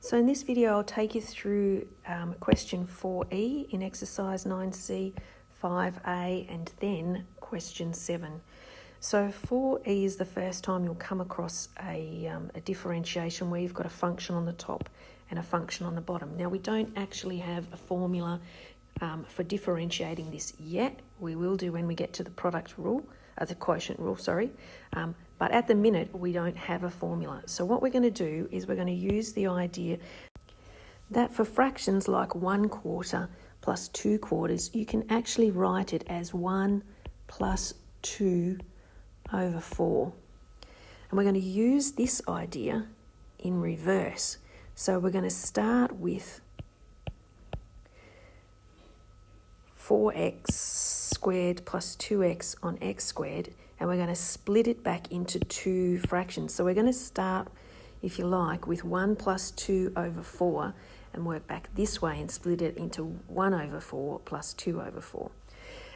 So in this video, I'll take you through question 4E in exercise 9C, 5A, and then question 7. So 4E is the first time you'll come across a differentiation where you've got a function on the top and a function on the bottom. Now, we don't actually have a formula for differentiating this yet. We will do when we get to the product rule, the quotient rule, sorry. But at the minute, we don't have a formula. So what we're going to do is we're going to use the idea that for fractions like 1/4 plus 2/4, you can actually write it as 1 plus 2 over 4. And we're going to use this idea in reverse. So we're going to start with 4x squared plus 2x on x squared, and we're going to split it back into two fractions. So we're going to start, if you like, with 1 plus 2 over 4 and work back this way and split it into 1 over 4 plus 2 over 4.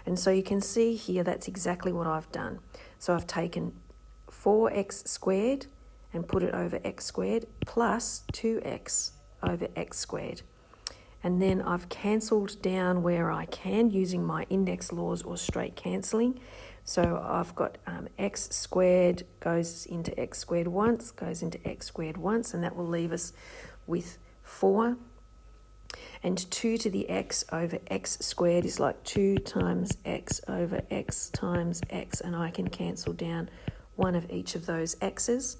And so you can see here that's exactly what I've done. So I've taken 4x squared and put it over x squared plus 2x over x squared. And then I've cancelled down where I can using my index laws or straight cancelling. So I've got x squared goes into x squared once, goes into x squared once, and that will leave us with 4. And 2 to the x over x squared is like 2 times x over x times x, and I can cancel down one of each of those x's.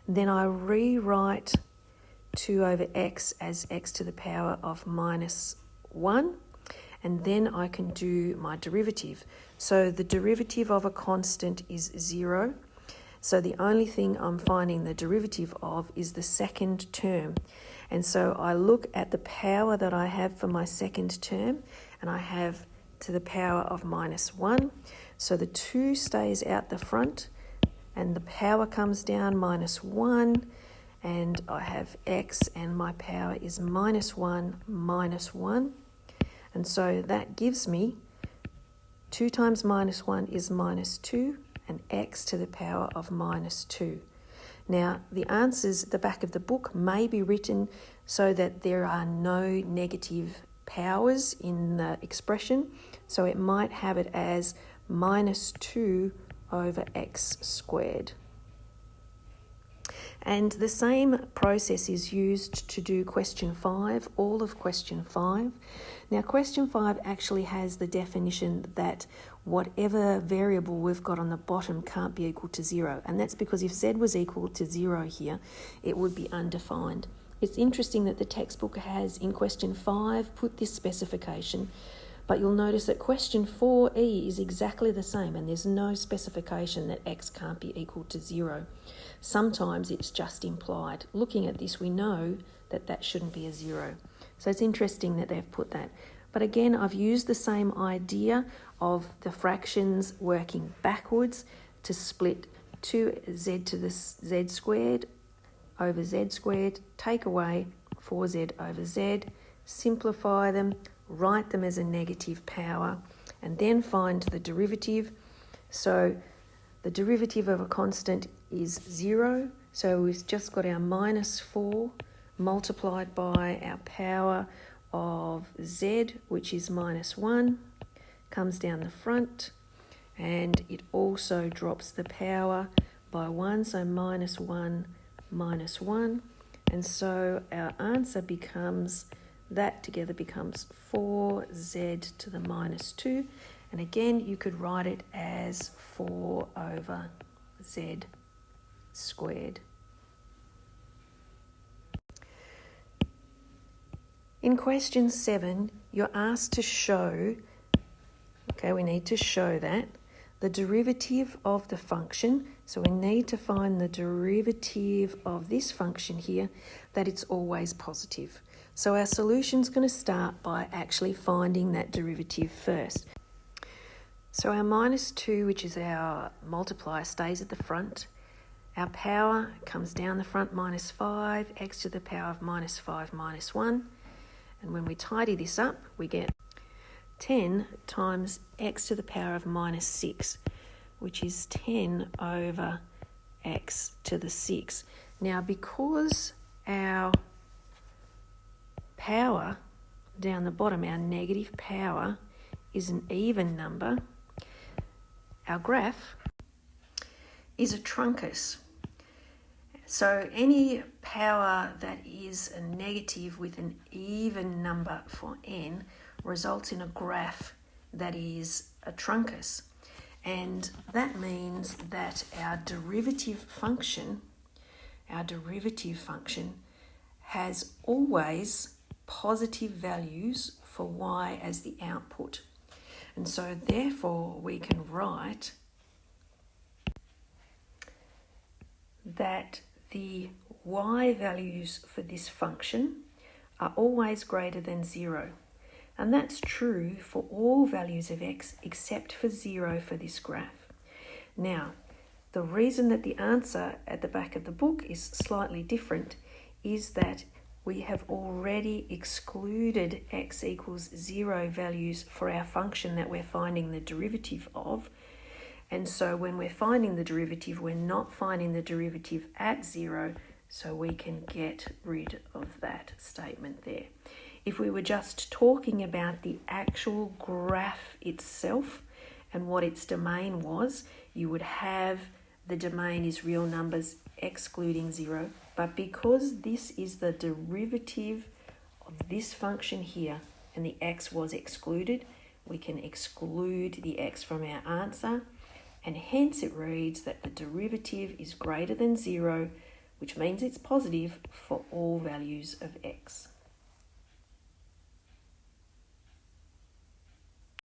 Then I rewrite 2 over x as x to the power of minus 1, and then I can do my derivative. So the derivative of a constant is 0. So the only thing I'm finding the derivative of is the second term. And so I look at the power that I have for my second term, and I have to the power of minus 1. So the 2 stays out the front, and the power comes down minus 1, and I have x, and my power is minus 1 minus 1. And so that gives me 2 times minus 1 is minus 2, and x to the power of minus 2. Now, the answers at the back of the book may be written so that there are no negative powers in the expression. So it might have it as minus 2 over x squared. And the same process is used to do question 5, all of question 5. Now, question 5 actually has the definition that whatever variable we've got on the bottom can't be equal to 0. And that's because if z was equal to 0 here, it would be undefined. It's interesting that the textbook has, in question 5, put this specification, but you'll notice that question 4E is exactly the same, and there's no specification that x can't be equal to 0. Sometimes it's just implied. Looking at this, we know that that shouldn't be a 0. So it's interesting that they've put that. But again, I've used the same idea of the fractions working backwards to split 2z to the z squared over z squared, take away 4z over z, simplify them, write them as a negative power, and then find the derivative. So the derivative of a constant is 0. So we've just got our minus 4 multiplied by our power of z, which is minus 1, comes down the front, and it also drops the power by 1, so minus 1 minus 1. And so our answer becomes, that together becomes 4z to the minus 2. And again, you could write it as 4 over z squared. In question 7, you're asked to show, okay, we need to show that the derivative of the function, so we need to find the derivative of this function here, that it's always positive. So our solution's going to start by actually finding that derivative first. So our minus 2, which is our multiplier, stays at the front. Our power comes down the front, minus 5, x to the power of minus 5 minus 1. And when we tidy this up, we get 10 times x to the power of minus 6, which is 10 over x to the 6. Now, because our power down the bottom, our negative power, is an even number, our graph is a truncus. So any power that is a negative with an even number for n results in a graph that is a truncus. And that means that our derivative function has always positive values for y as the output. And so therefore we can write that the y values for this function are always greater than 0. And that's true for all values of x except for 0 for this graph. Now, the reason that the answer at the back of the book is slightly different is that we have already excluded x equals 0 values for our function that we're finding the derivative of. And so when we're finding the derivative, we're not finding the derivative at 0, so we can get rid of that statement there. If we were just talking about the actual graph itself and what its domain was, you would have the domain is real numbers excluding 0. But because this is the derivative of this function here and the x was excluded, we can exclude the x from our answer, and hence it reads that the derivative is greater than 0, which means it's positive for all values of x.